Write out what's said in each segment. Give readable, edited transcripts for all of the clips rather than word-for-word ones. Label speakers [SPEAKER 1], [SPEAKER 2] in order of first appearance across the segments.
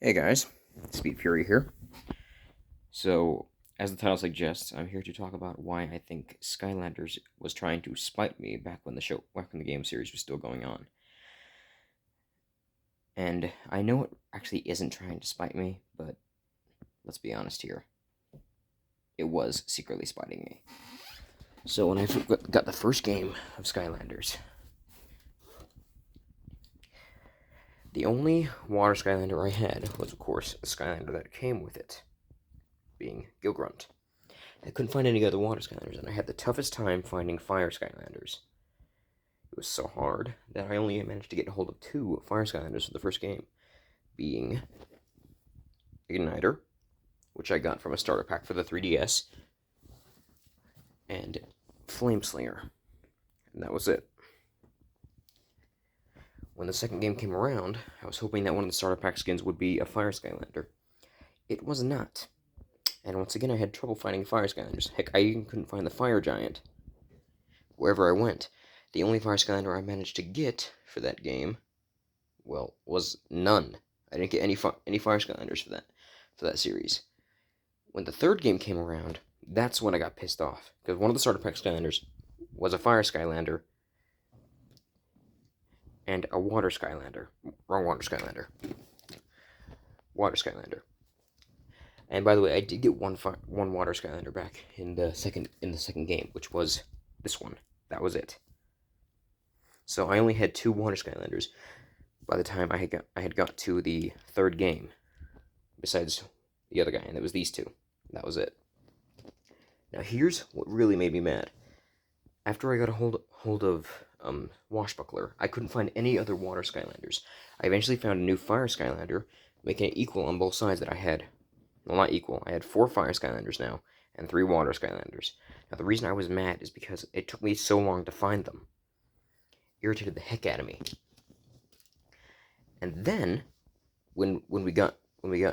[SPEAKER 1] Hey guys, Speed Fury here. So, as the title suggests, I'm here to talk about why I think Skylanders was trying to spite me back when the game series was still going on. And I know it actually isn't trying to spite me, but let's be honest here. It was secretly spiting me. So when I got the first game of Skylanders, the only water Skylander I had was, of course, the Skylander that came with it, being Gilgrunt. I couldn't find any other water Skylanders, and I had the toughest time finding fire Skylanders. It was so hard that I only managed to get a hold of two fire Skylanders for the first game, being Igniter, which I got from a starter pack for the 3DS, and Flameslinger, and that was it. When the second game came around, I was hoping that one of the starter pack skins would be a fire Skylander. It was not. And once again, I had trouble finding fire Skylanders. Heck, I even couldn't find the fire giant. Wherever I went, the only fire Skylander I managed to get for that game, well, was none. I didn't get any fire Skylanders for that series. When the third game came around, that's when I got pissed off, because one of the starter pack Skylanders was a fire Skylander and a water Skylander. Wrong water Skylander. Water Skylander. And by the way, I did get one water Skylander back in the second game, which was this one. That was it. So I only had two water Skylanders by the time I had got to the third game, besides the other guy, and it was these two. That was it. Now here's what really made me mad. After I got a hold of Washbuckler, I couldn't find any other water Skylanders. I eventually found a new fire Skylander, making it equal on both sides that I had. Well, not equal. I had 4 fire Skylanders now, and 3 water Skylanders. Now, the reason I was mad is because it took me so long to find them. It irritated the heck out of me. And then, when we got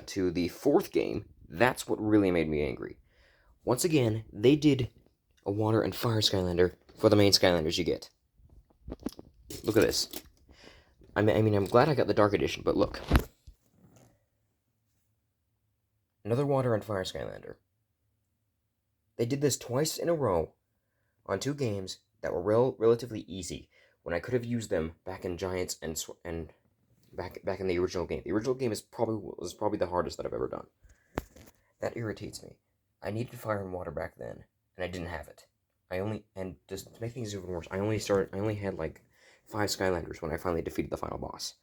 [SPEAKER 1] to the fourth game, that's what really made me angry. Once again, they did a water and fire Skylander for the main Skylanders you get. Look at this. I mean, I'm glad I got the Dark Edition, but look. Another water and fire Skylander. They did this twice in a row on 2 games that were relatively easy, when I could have used them back in Giants and back in the original game. The original game was probably the hardest that I've ever done. That irritates me. I needed fire and water back then, and I didn't have it. And just to make things even worse, I only had like 5 Skylanders when I finally defeated the final boss.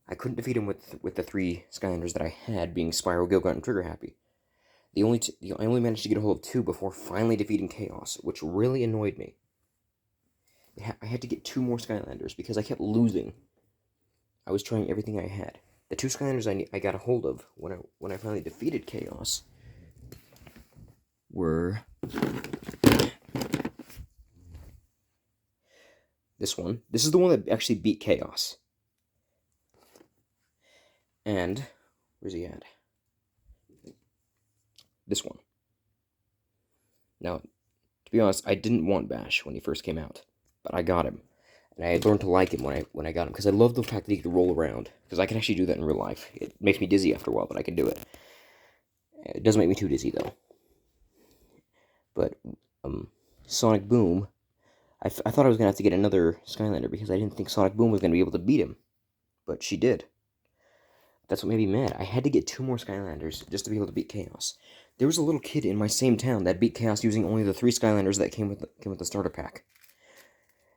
[SPEAKER 1] I couldn't defeat him with the 3 Skylanders that I had, being Spyro, Gilgrunt, and Trigger Happy. I only managed to get a hold of 2 before finally defeating Chaos, which really annoyed me. I had to get 2 more Skylanders because I kept losing. I was trying everything I had. The 2 Skylanders I got a hold of when I finally defeated Chaos were this one. This is the one that actually beat Chaos. And where's he at? This one. Now, to be honest, I didn't want Bash when he first came out, but I got him, and I learned to like him when I got him, because I love the fact that he could roll around. Because I can actually do that in real life. It makes me dizzy after a while, but I can do it. It doesn't make me too dizzy though. But Sonic Boom, I thought I was gonna have to get another Skylander because I didn't think Sonic Boom was gonna be able to beat him, but she did. That's what made me mad. I had to get 2 more Skylanders just to be able to beat Chaos. There was a little kid in my same town that beat Chaos using only the 3 Skylanders that came with the starter pack.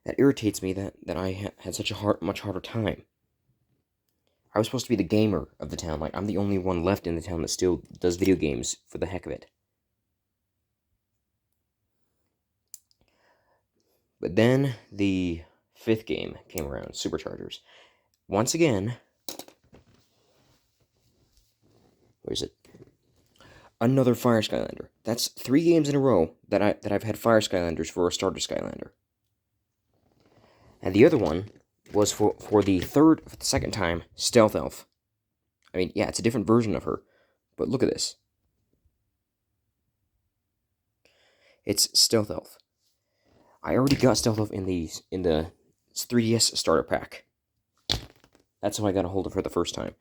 [SPEAKER 1] That irritates me that I had such a much harder time. I was supposed to be the gamer of the town. Like, I'm the only one left in the town that still does video games for the heck of it. But then the 5th game came around, Superchargers. Once again, where is it? Another Fire Skylander. That's 3 games in a row that I've had Fire Skylanders for a starter Skylander. And the other one was for the second time, Stealth Elf. I mean, yeah, it's a different version of her, but look at this. It's Stealth Elf. I already got Stealth Elf in the 3DS starter pack. That's how I got a hold of her the first time.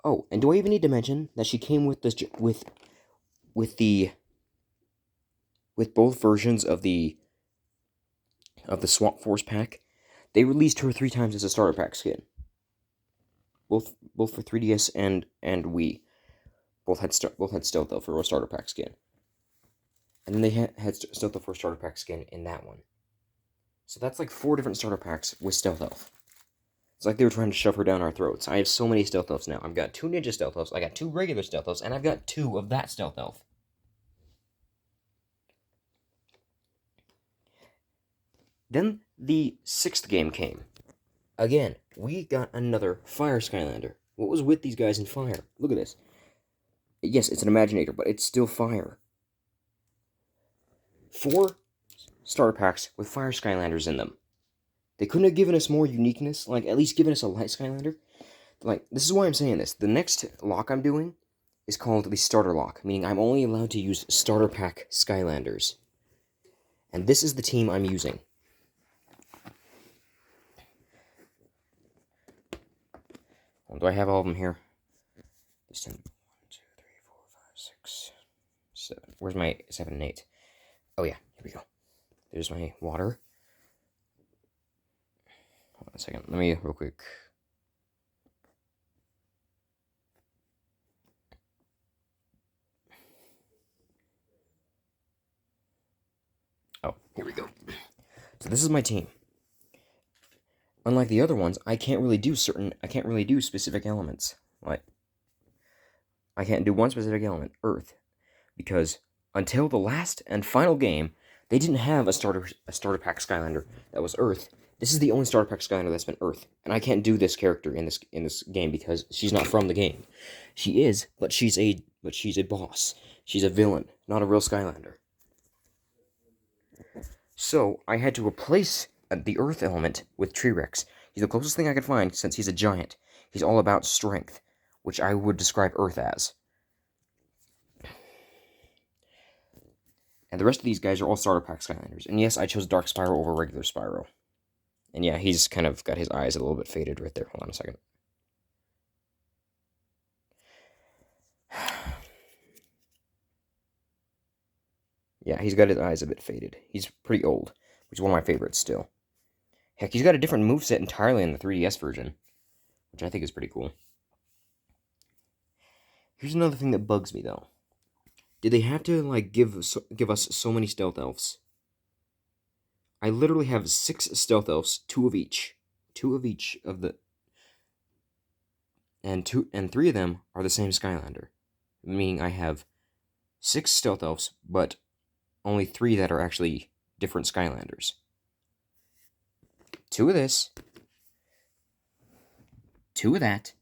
[SPEAKER 1] Oh, and do I even need to mention that she came with this with the with both versions of the Swap Force pack? They released her 3 times as a starter pack skin. Both for 3DS and Wii. Both had Stealth Elf for a starter pack skin. And then they had Stealth Elf for a starter pack skin in that one. So that's like 4 different starter packs with Stealth Elf. It's like they were trying to shove her down our throats. I have so many Stealth Elves now. I've got 2 Ninja Stealth Elves, I got 2 regular Stealth Elves, and I've got 2 of that Stealth Elf. Then the 6th game came. Again, we got another Fire Skylander. What was with these guys in fire? Look at this. Yes, it's an Imaginator, but it's still fire. 4 starter packs with Fire Skylanders in them. They couldn't have given us more uniqueness, like at least given us a Light Skylander. Like, this is why I'm saying this. The next lock I'm doing is called the Starter Lock, meaning I'm only allowed to use starter pack Skylanders. And this is the team I'm using. Well, do I have all of them here? This 10, 1, 2, 3, 4, 5, 6, 7. Where's my 7 and 8? Oh yeah, here we go. There's my water. Hold on a second. Let me real quick. Oh, here we go. So this is my team. Unlike the other ones, I can't really do specific elements. Like, I can't do one specific element, Earth, because until the last and final game, they didn't have a starter pack Skylander that was Earth. This is the only starter pack Skylander that's been Earth, and I can't do this character in this game because she's not from the game. She is, but she's a boss. She's a villain, not a real Skylander. So I had to replace the Earth element with T-Rex. He's the closest thing I could find since he's a giant. He's all about strength, which I would describe Earth as. And the rest of these guys are all starter pack Skylanders. And yes, I chose Dark Spyro over regular Spyro. And yeah, he's kind of got his eyes a little bit faded right there. Hold on a second. Yeah, he's got his eyes a bit faded. He's pretty old, which is one of my favorites still. Heck, he's got a different moveset entirely in the 3DS version, which I think is pretty cool. Here's another thing that bugs me, though. Did they have to, like, give us so many Stealth Elves? I literally have 6 Stealth Elves, 2 of each. 2 of each of the... And 3 of them are the same Skylander. Meaning I have 6 Stealth Elves, but only 3 that are actually different Skylanders. 2 of this, 2 of that,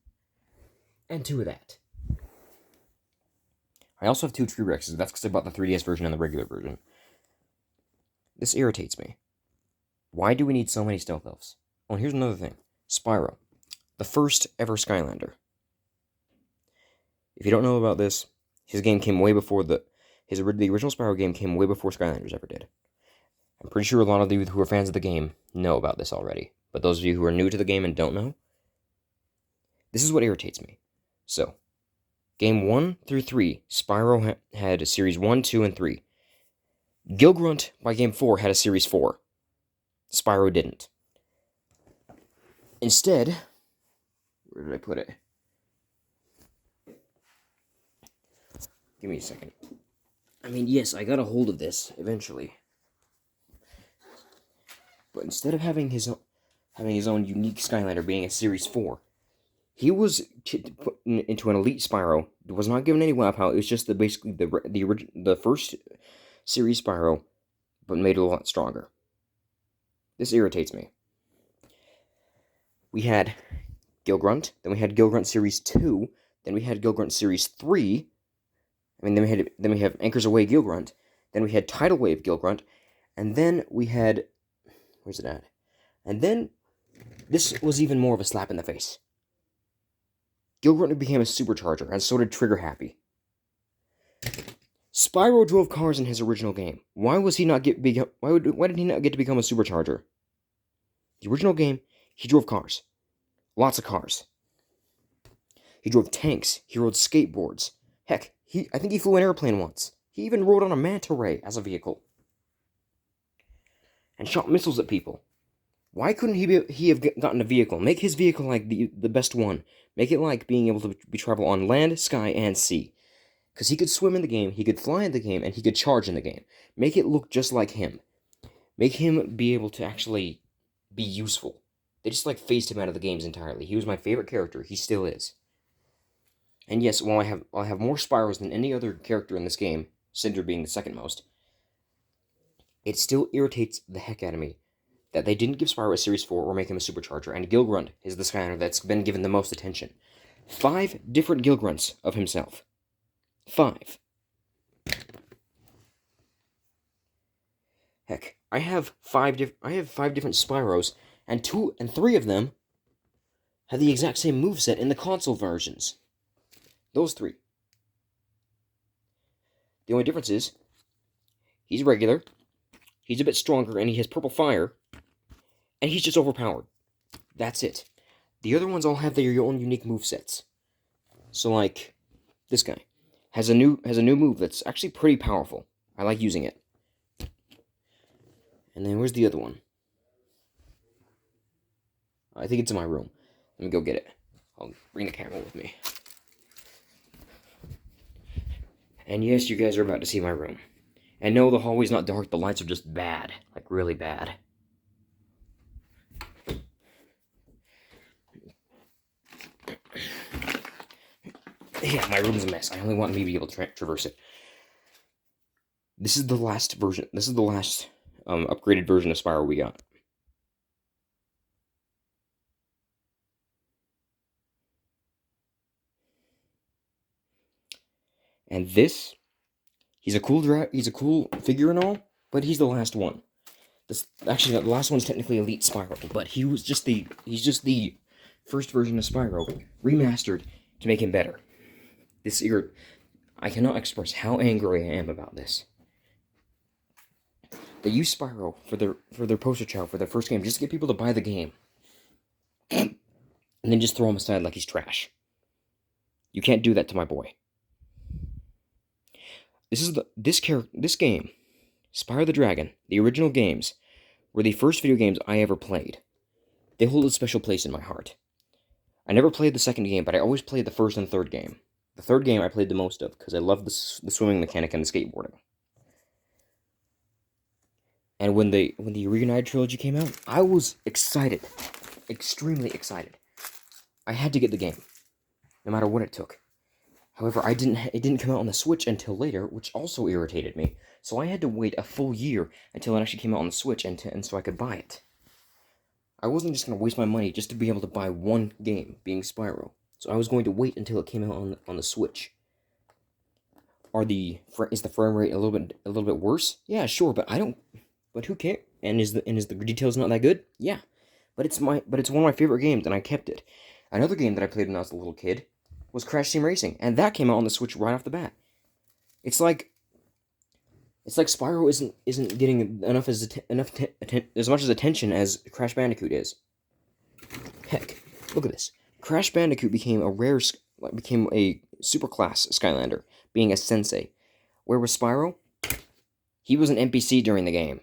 [SPEAKER 1] and 2 of that. I also have 2 T-Rexes. That's because I bought the 3DS version and the regular version. This irritates me. Why do we need so many Stealth Elves? Oh, and here's another thing. Spyro. The first ever Skylander. If you don't know about this, his game came way before the original Spyro game came way before Skylanders ever did. I'm pretty sure a lot of you who are fans of the game know about this already. But those of you who are new to the game and don't know, this is what irritates me. So, Game 1 through 3, Spyro had a Series 1, 2, and 3. Gilgrunt, by Game 4, had a Series 4. Spyro didn't. Instead, where did I put it? Give me a second. I mean, yes, I got a hold of this eventually. But instead of having his own unique Skylander being a Series 4, he was put into an Elite Spyro. It was not given any WoW power. It was just basically the first Series Spyro, but made it a lot stronger. This irritates me. We had Gilgrunt, then we had Gilgrunt Series 2, then we had Gilgrunt Series 3. Then we have Anchors Away Gilgrunt, then we had Tidal Wave Gilgrunt, and then we had... Where's it at? And then, this was even more of a slap in the face. Gilgrunt became a supercharger, and so did Trigger Happy. Spyro drove cars in his original game. Why did he not get to become a supercharger? The original game, he drove cars. Lots of cars. He drove tanks. He rode skateboards. Heck, I think he flew an airplane once. He even rode on a manta ray as a vehicle. And shot missiles at people. Why couldn't he have gotten a vehicle? Make his vehicle like the best one. Make it like being able to travel on land, sky, and sea. Because he could swim in the game, he could fly in the game, and he could charge in the game. Make it look just like him. Make him be able to actually be useful. They just like phased him out of the games entirely. He was my favorite character. He still is. And yes, while I have more Spyros than any other character in this game, Cinder being the second most, it still irritates the heck out of me that they didn't give Spyro a Series 4 or make him a Supercharger, and Gilgrunt is the Skylander that's been given the most attention. 5 different Gilgrunts of himself. 5. Heck, I have 5 different Spyros, and 3 of them have the exact same moveset in the console versions. Those 3. The only difference is, he's regular, he's a bit stronger, and he has purple fire, and he's just overpowered. That's it. The other ones all have their own unique movesets. So, like, this guy has a new move that's actually pretty powerful. I like using it. And then where's the other one? I think it's in my room. Let me go get it. I'll bring the camera with me. And yes, you guys are about to see my room. And no, the hallway's not dark, the lights are just bad. Like, really bad. Yeah, my room's a mess. I only want me to be able to traverse it. This is the last version. This is the last upgraded version of Spyro we got. And this, he's a cool figure and all, but he's the last one. Actually, the last one's technically Elite Spyro, but he's just the first version of Spyro remastered to make him better. I cannot express how angry I am about this. They used Spyro for their poster child for their first game just to get people to buy the game, and then just throw him aside like he's trash. You can't do that to my boy. This game, Spyro the Dragon, the original games, were the first video games I ever played. They hold a special place in my heart. I never played the second game, but I always played the first and third game. The third game I played the most of, because I loved the swimming mechanic and the skateboarding. And when the Reunited trilogy came out, I was excited. Extremely excited. I had to get the game, no matter what it took. However, it didn't come out on the Switch until later, which also irritated me. So I had to wait a full year until it actually came out on the Switch, and so I could buy it. I wasn't just going to waste my money just to be able to buy one game, being Spyro. So I was going to wait until it came out on the Switch. Is the frame rate a little bit worse? Yeah, sure, but But who cares? And is the details not that good? Yeah, but it's one of my favorite games, and I kept it. Another game that I played when I was a little kid was Crash Team Racing, and that came out on the Switch right off the bat. It's like Spyro isn't getting as much attention as Crash Bandicoot is. Heck, look at this. Crash Bandicoot became a superclass Skylander, being a sensei. Where was Spyro? He was an NPC during the game.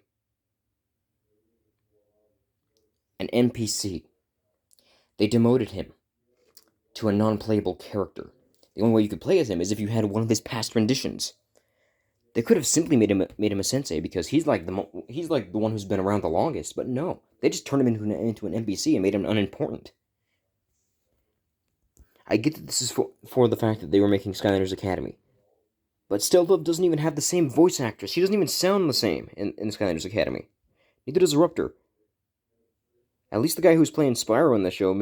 [SPEAKER 1] An NPC. They demoted him to a non-playable character. The only way you could play as him is if you had one of his past renditions. They could have simply made him a sensei because he's like the one who's been around the longest, but no, they just turned him into an NPC and made him unimportant. I get that this is for the fact that they were making Skylanders Academy, but Still Love doesn't even have the same voice actress. She doesn't even sound the same in Skylanders Academy. Neither does Eruptor. At least the guy who's playing Spyro in the show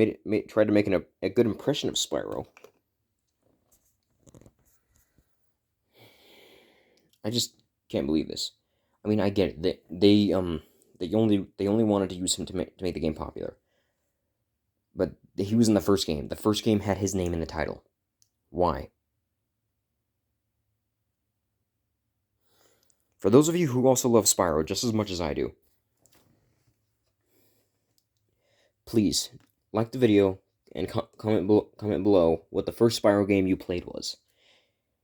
[SPEAKER 1] tried to make a good impression of Spyro. I just can't believe this. I mean, I get it. They only wanted to use him to make the game popular. But he was in the first game. The first game had his name in the title. Why? For those of you who also love Spyro just as much as I do, please like the video and comment below what the first Spyro game you played was.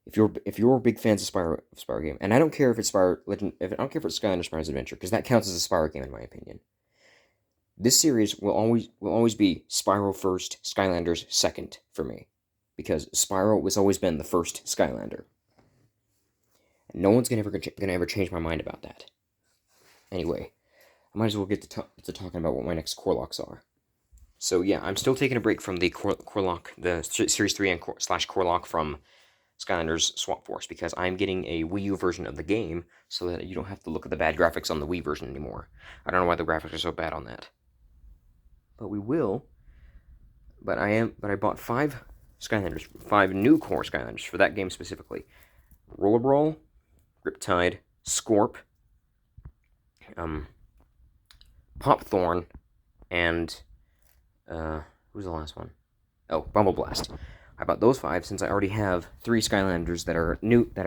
[SPEAKER 1] If you're big fans of Spyro game, and I don't care if it's Spyro Legend, I don't care if it's Skylanders Spyro's Adventure, because that counts as a Spyro game in my opinion. This series will always be Spyro first, Skylanders second for me, because Spyro has always been the first Skylander. And no one's gonna ever change my mind about that. Anyway, I might as well get to talking about what my next core locks are. So yeah, I'm still taking a break from the core lock, the Series 3 and / core lock from Skylanders Swap Force, because I'm getting a Wii U version of the game so that you don't have to look at the bad graphics on the Wii version anymore. I don't know why the graphics are so bad on that. But we will. But I bought 5 Skylanders, 5 new core Skylanders for that game specifically. Roller Brawl, Riptide, Scorp, Popthorn, and who's the last one? Oh, Bumble Blast. I bought those 5 since I already have 3 Skylanders that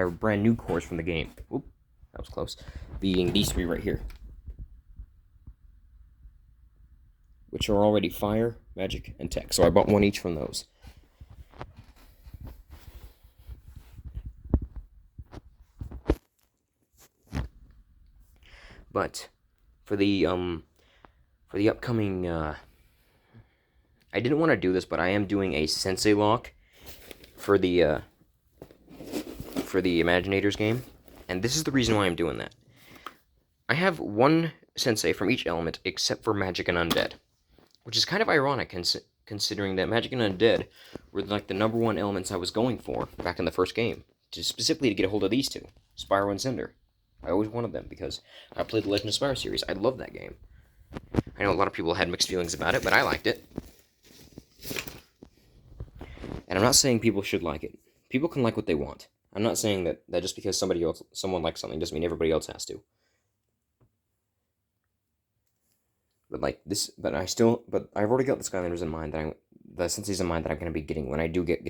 [SPEAKER 1] are brand new cores from the game. Oop, that was close. Being these 3 right here, which are already Fire, Magic, and Tech. So I bought 1 each from those. But for the upcoming, I didn't want to do this, but I am doing a Sensei lock for the Imaginators game, and this is the reason why I'm doing that. I have 1 Sensei from each element except for Magic and Undead, which is kind of ironic considering that Magic and Undead were like the #1 elements I was going for back in the first game, specifically to get a hold of these 2, Spyro and Cinder. I always wanted them because I played the Legend of Spyro series. I love that game. I know a lot of people had mixed feelings about it, but I liked it. And I'm not saying people should like it. People can like what they want. I'm not saying that just because someone likes something doesn't mean everybody else has to. But I've already got the Skylanders in mind the senseis in mind that I'm going to be getting when I do get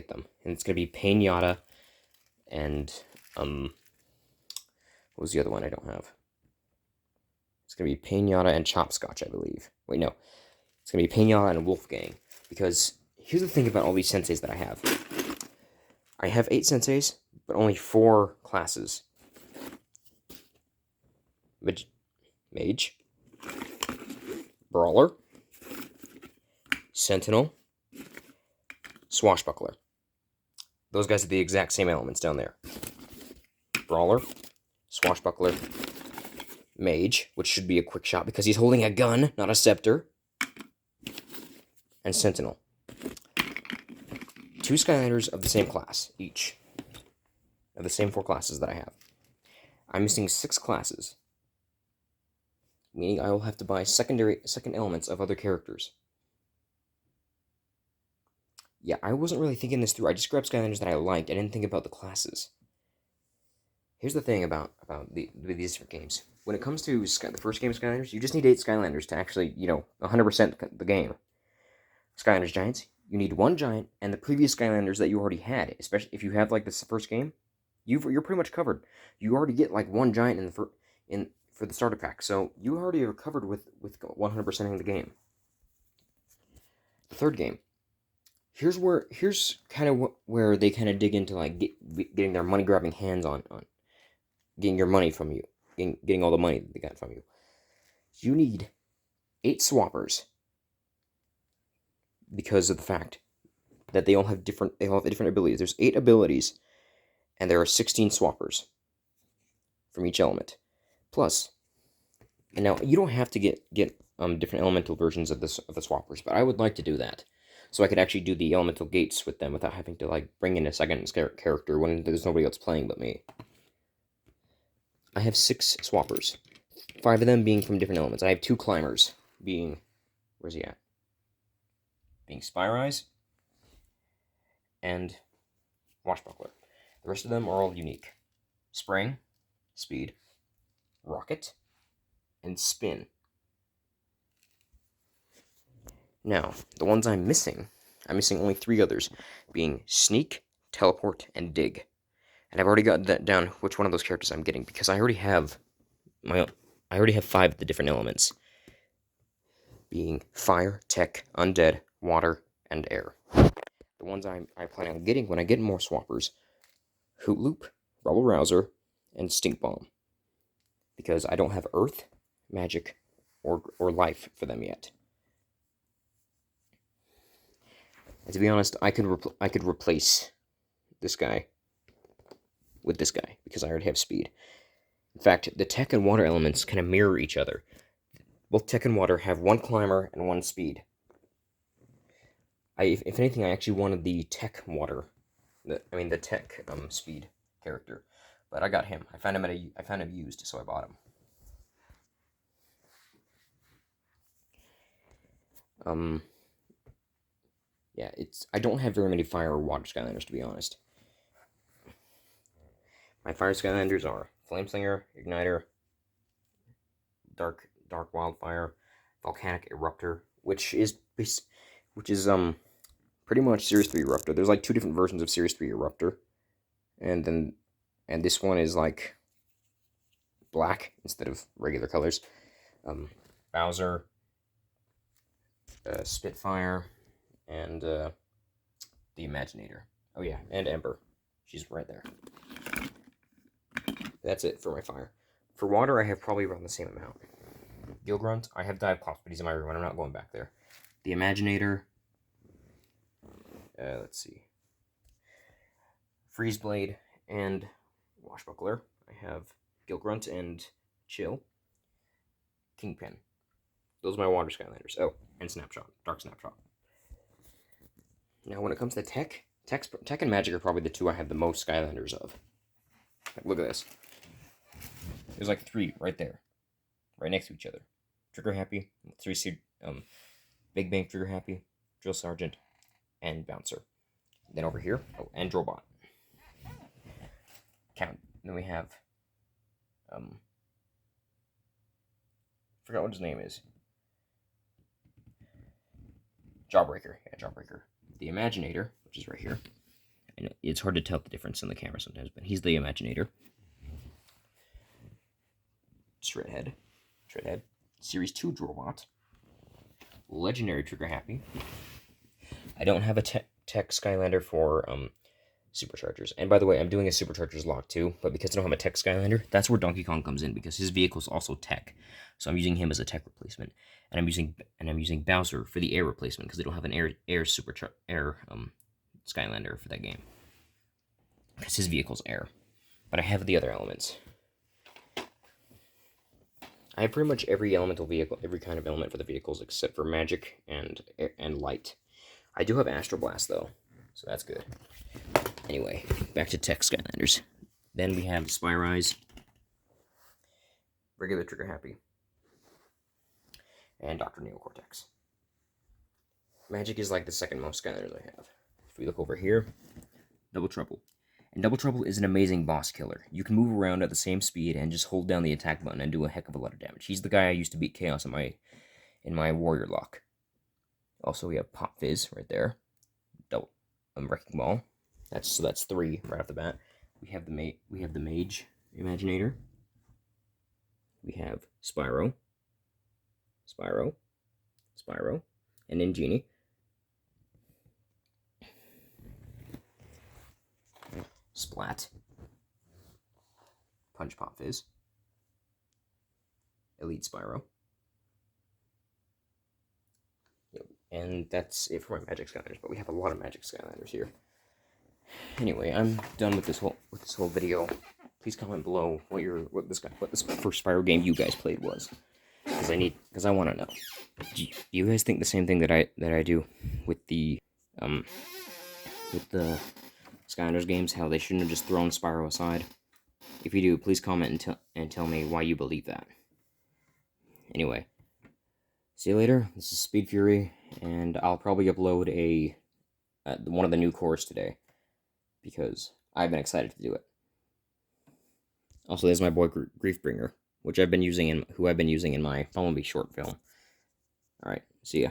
[SPEAKER 1] them, and it's going to be Pain-Yatta and what was the other one I don't have? It's going to be Pain-Yatta and Chopscotch, I believe. Wait, no. It's going to be Pain-Yatta and Wolfgang. Because here's the thing about all these senseis that I have. I have 8 senseis, but only 4 classes. Mage. Brawler. Sentinel. Swashbuckler. Those guys are the exact same elements down there. Brawler. Swashbuckler, Mage, which should be a quick shot because he's holding a gun, not a scepter, and Sentinel. 2 Skylanders of the same class, each, of the same 4 classes that I have. I'm missing 6 classes, meaning I will have to buy second elements of other characters. Yeah, I wasn't really thinking this through. I just grabbed Skylanders that I liked. I didn't think about the classes. Here's the thing about these different games. When it comes to the first game of Skylanders, you just need 8 Skylanders to actually, 100% the game. Skylanders Giants, you need 1 Giant and the previous Skylanders that you already had. Especially if you have like this first game, you're pretty much covered. You already get like 1 Giant for the starter pack, so you already are covered with 100%ing the game. The third game. Here's kind of where they kind of dig into like getting their money grabbing hands on getting your money from you, getting all the money that they got from you. You need 8 swappers because of the fact that they all have different abilities. There's 8 abilities, and there are 16 swappers from each element. Plus, and now you don't have to get different elemental versions of the swappers, but I would like to do that, so I could actually do the elemental gates with them without having to like bring in a second character when there's nobody else playing but me. I have 6 swappers, 5 of them being from different elements. I have 2 climbers being, where's he at? Being Spyrise and Washbuckler. The rest of them are all unique. Spring, Speed, Rocket, and Spin. Now, the ones I'm missing only 3 others, being Sneak, Teleport, and Dig. And I've already got that down which one of those characters I'm getting, because I already have 5 of the different elements, being Fire, Tech, Undead, Water, and air. The ones I plan on getting when I get more swappers: Hoot Loop, Rubble Rouser, and Stink Bomb. Because I don't have Earth, Magic, or Life for them yet. And to be honest, I could replace this guy with this guy because I already have speed. In fact, the tech and water elements kind of mirror each other. Both tech and water have one climber and one speed. If anything, I actually wanted the tech water, the tech speed character, but I got him. I found him used, so I bought him. Yeah, I don't have very many fire or water Skylanders, to be honest. My fire Skylanders are Flameslinger, Igniter, Dark Wildfire, Volcanic Eruptor, which is pretty much Series 3 Eruptor. There's like 2 different versions of Series 3 Eruptor, and this one is like black instead of regular colors. Bowser, Spitfire, and the Imaginator. Oh yeah, and Ember. She's right there. That's it for my fire. For water, I have probably around the same amount. Gilgrunt, I have Dive-Cloth, but he's in my room, and I'm not going back there. The Imaginator. Let's see. Freezeblade and Washbuckler. I have Gilgrunt and Chill. Kingpin. Those are my water Skylanders. Oh, and Snapshot. Dark Snapshot. Now, when it comes to tech and Magic are probably the 2 I have the most Skylanders of. Like, look at this. There's like 3 right there. Right next to each other. Trigger Happy, 3 Big Bang Trigger Happy, Drill Sergeant, and Bouncer. Then over here, and Drobot. Count. Then we have, forgot what his name is. Jawbreaker. Yeah, Jawbreaker. The Imaginator, which is right here. And it's hard to tell the difference in the camera sometimes, but he's the Imaginator. Shredhead. Series 2 Drobot. Legendary Trigger Happy. I don't have a tech Skylander for Superchargers. And by the way, I'm doing a Superchargers lock too, but because I don't have a tech Skylander, that's where Donkey Kong comes in, because his vehicle is also tech. So I'm using him as a tech replacement. And I'm using Bowser for the air replacement, because they don't have an air Skylander for that game. Because his vehicle's air. But I have the other elements. I have pretty much every elemental vehicle, every kind of element for the vehicles except for Magic and Light. I do have Astro Blast though, so that's good. Anyway, back to tech Skylanders. Then we have Spyrise, regular Trigger Happy, and Dr. Neocortex. Magic is like the second most Skylanders I have. If we look over here, Double Trouble. And Double Trouble is an amazing boss killer. You can move around at the same speed and just hold down the attack button and do a heck of a lot of damage. He's the guy I used to beat Chaos in my Warrior Lock. Also, we have Pop Fizz right there. Double Wrecking Ball. That's 3 right off the bat. We have the Mage Imaginator. We have Spyro, and Ingenie. Splat, Punch Pop Fizz, Elite Spyro, and that's it for my Magic Skylanders. But we have a lot of Magic Skylanders here. Anyway, I'm done with this whole video. Please comment below what this first Spyro game you guys played was, because I want to know. Do you guys think the same thing that I do with the Skylanders games, how they shouldn't have just thrown Spyro aside? If you do, please comment and tell me why you believe that. Anyway, see you later. This is Speed Fury, and I'll probably upload one of the new cores today, because I've been excited to do it. Also, there's my boy Griefbringer, who I've been using in my Follow Me short film. Alright, see ya.